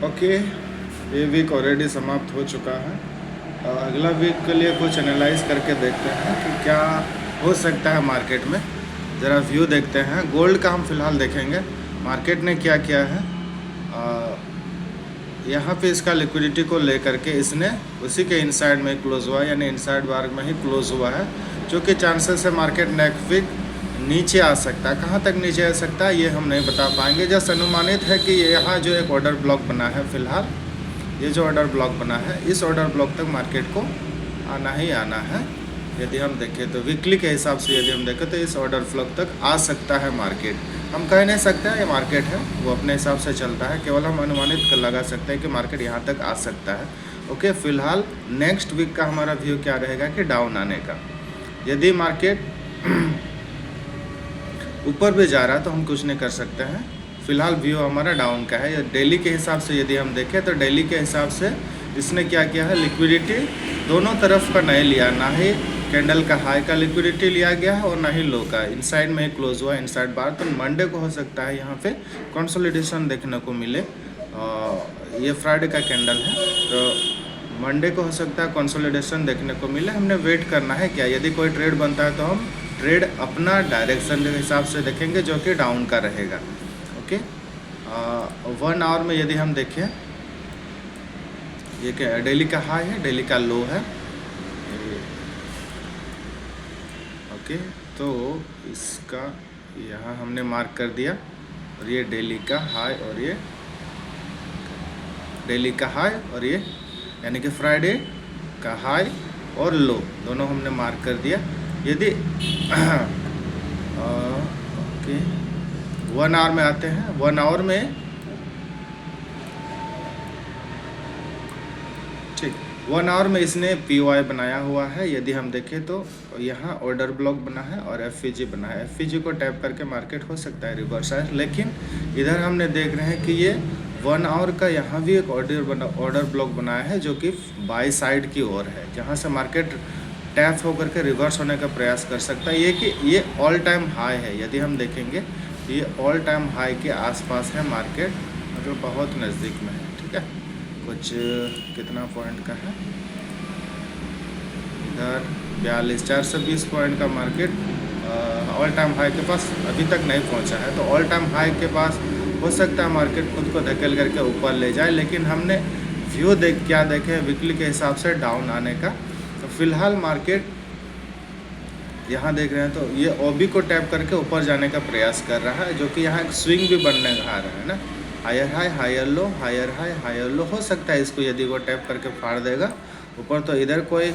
Okay, ये week already समाप्त हो चुका है। अगला वीक के लिए कुछ एनालाइज करके देखते हैं कि क्या हो सकता है मार्केट में। ज़रा व्यू देखते हैं। गोल्ड का हम फिलहाल देखेंगे मार्केट ने क्या किया है। यहाँ पे इसका लिक्विडिटी को लेकर के इसने उसी के इनसाइड में क्लोज हुआ, यानी इनसाइड बार में ही क्लोज हुआ है, जो कि चांसेस है मार्केट नेक्स्ट वीक नीचे आ सकता है। कहाँ तक नीचे आ सकता है ये हम नहीं बता पाएंगे। जस्ट अनुमानित है कि यहाँ जो एक ऑर्डर ब्लॉक बना है फिलहाल, ये जो ऑर्डर ब्लॉक बना है, इस ऑर्डर ब्लॉक तक मार्केट को आना ही आना है। यदि हम देखें तो वीकली के हिसाब से यदि हम देखें तो इस ऑर्डर ब्लॉक तक आ सकता है मार्केट। हम कह नहीं सकते हैं ये मार्केट है, वो अपने हिसाब से चलता है, केवल हम अनुमानित लगा सकते हैं कि मार्केट यहाँ तक आ सकता है। ओके, फिलहाल नेक्स्ट वीक का हमारा व्यू क्या रहेगा कि डाउन आने का। यदि मार्केट ऊपर भी जा रहा है तो हम कुछ नहीं कर सकते हैं। फिलहाल व्यू हमारा डाउन का है। डेली के हिसाब से यदि हम देखें तो डेली के हिसाब से इसने क्या किया है, लिक्विडिटी दोनों तरफ का नहीं लिया, ना ही कैंडल का हाई का लिक्विडिटी लिया गया है और ना ही लो का। इनसाइड में ही क्लोज हुआ, इनसाइड बार। तो मंडे को हो सकता है यहाँ पे कंसोलिडेशन देखने को मिले। ये फ्राइडे का कैंडल है, तो मंडे को हो सकता है कंसोलिडेशन देखने को मिले। हमने वेट करना है क्या। यदि कोई ट्रेड बनता है तो हम ट्रेड अपना डायरेक्शन के हिसाब से देखेंगे, जो कि डाउन का रहेगा। ओके, 1 आवर में यदि हम देखें, ये क्या डेली का हाई है, डेली का लो है। ओके, तो इसका यहाँ हमने मार्क कर दिया, और ये डेली का हाई और ये डेली का हाई और ये यानी कि फ्राइडे का हाई और लो दोनों हमने मार्क कर दिया। यदि ओके 1 आवर में आते हैं। 1 आवर में ठीक 1 आवर में इसने POI बनाया हुआ है। यदि हम देखें तो यहाँ ऑर्डर ब्लॉक बना है और FVG बना है। FVG को टैप करके मार्केट हो सकता है रिवर्स है, लेकिन इधर हमने देख रहे हैं कि ये 1 आवर का यहाँ भी एक ऑर्डर ब्लॉक बनाया है, जो कि बाई साइड की ओर है, जहाँ से मार्केट टैप होकर के रिवर्स होने का प्रयास कर सकता है। ये कि ये ऑल टाइम हाई है। यदि हम देखेंगे ये ऑल टाइम हाई के आसपास है मार्केट, मतलब बहुत नज़दीक में है। ठीक है, कुछ कितना पॉइंट का है, इधर 420 पॉइंट का मार्केट ऑल टाइम हाई के पास अभी तक नहीं पहुंचा है। तो ऑल टाइम हाई के पास हो सकता है मार्केट खुद को धकेल करके ऊपर ले जाए, लेकिन हमने व्यू क्या देखे वीकली के हिसाब से डाउन आने का। तो फिलहाल मार्केट यहाँ देख रहे हैं तो ये OB को टैप करके ऊपर जाने का प्रयास कर रहा है, जो कि यहाँ एक स्विंग भी बनने आ रहा है ना, higher high higher low, higher high higher low. हो सकता है इसको यदि वो टैप करके फाड़ देगा ऊपर, तो इधर कोई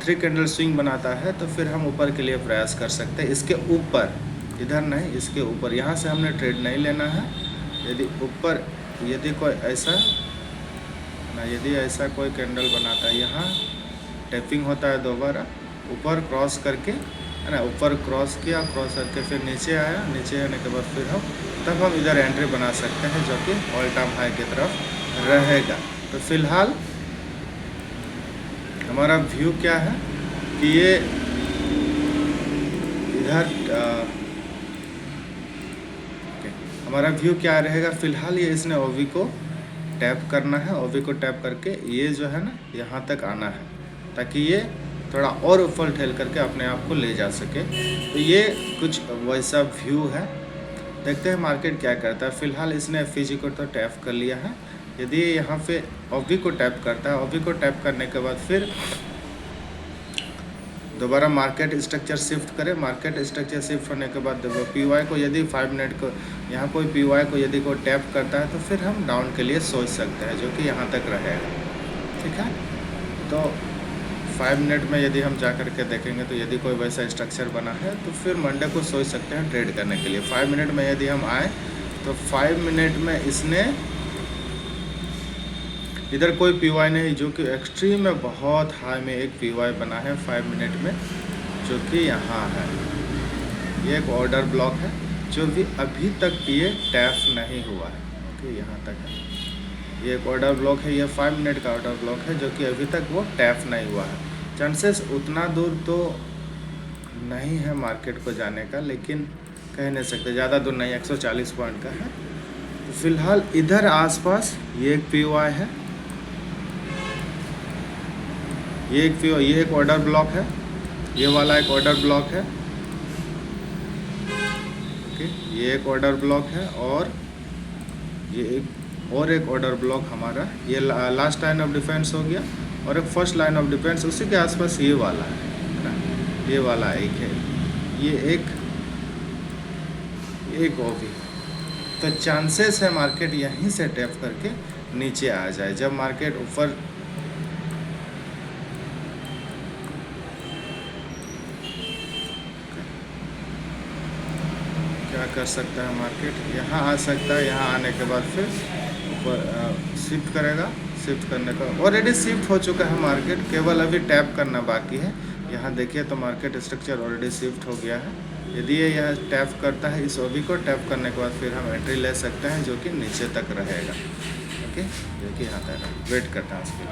3 कैंडल स्विंग बनाता है तो फिर हम ऊपर के लिए प्रयास कर सकते हैं। इसके ऊपर, इधर नहीं, इसके ऊपर, यहाँ से हमने ट्रेड नहीं लेना है। यदि ऊपर यदि कोई ऐसा ना, यदि ऐसा कोई कैंडल बनाता है, यहाँ टैपिंग होता है दोबारा ऊपर क्रॉस करके, है ना, ऊपर क्रॉस किया, क्रॉस करके फिर नीचे आया, नीचे आने के बाद फिर तब हम इधर एंट्री बना सकते हैं, जो कि ऑल टाइम हाई की तरफ रहेगा। तो फिलहाल हमारा व्यू क्या है कि ये इधर हमारा व्यू क्या रहेगा। फिलहाल ये इसने OB को टैप करना है, OB को टैप करके ये जो है ना यहाँ तक आना है, ताकि ये थोड़ा और ऊपर ठेल करके अपने आप को ले जा सके। तो ये कुछ वैसा व्यू है। देखते हैं मार्केट क्या करता है। फिलहाल इसने FVG को तो टैप कर लिया है। यदि यहाँ पे OB को टैप करता है, OB को टैप करने के बाद फिर दोबारा मार्केट स्ट्रक्चर शिफ्ट करे। मार्केट स्ट्रक्चर शिफ्ट होने के बाद POI को यदि 5 मिनट को यहाँ कोई POI को यदि कोई टैप करता है तो फिर हम डाउन के लिए सोच सकते हैं, जो कि यहाँ तक रहेगा। ठीक है, तो 5 मिनट में यदि हम जा कर के देखेंगे तो यदि कोई वैसा स्ट्रक्चर बना है तो फिर मंडे को सोच सकते हैं ट्रेड करने के लिए। 5 मिनट में यदि हम आए तो 5 मिनट में इसने इधर कोई POI नहीं, जो कि एक्सट्रीम में बहुत हाई में एक POI बना है 5 मिनट में, जो कि यहाँ है। ये एक ऑर्डर ब्लॉक है, जो भी अभी तक ये टैप नहीं हुआ है। ओके, यहाँ तक है, ये एक ऑर्डर ब्लॉक है, ये 5 मिनट का ऑर्डर ब्लॉक है, जो कि अभी तक वो टैप नहीं हुआ है। चांसेस उतना दूर तो नहीं है मार्केट को जाने का, लेकिन कह नहीं सकते, ज़्यादा दूर नहीं, 140 पॉइंट का है। तो फिलहाल इधर आसपास ये एक POI है, ये एक ऑर्डर ब्लॉक है, ये वाला एक ऑर्डर ब्लॉक है। ओके, ये एक ऑर्डर ब्लॉक है और ये एक ऑर्डर ब्लॉक हमारा, ये लास्ट लाइन ऑफ डिफेंस हो गया और एक फर्स्ट लाइन ऑफ डिफेंस उसी के आसपास ये वाला है ना, ये वाला एक है, ये एक OV। तो चांसेस है मार्केट यहीं से टैप करके नीचे आ जाए। जब मार्केट ऊपर क्या कर सकता है मार्केट, यहाँ आ सकता है, यहाँ आने के बाद फिर ऊपर शिफ्ट करेगा। शिफ्ट करने का ऑलरेडी शिफ्ट हो चुका है मार्केट, केवल अभी टैप करना बाकी है। यहाँ देखिए तो मार्केट स्ट्रक्चर ऑलरेडी शिफ्ट हो गया है। यदि ये यहाँ टैप करता है, इस OV को टैप करने के बाद फिर हम एंट्री ले सकते हैं जो कि नीचे तक रहेगा। ओके, देखिए यहाँ तक वेट करता है उसके लिए।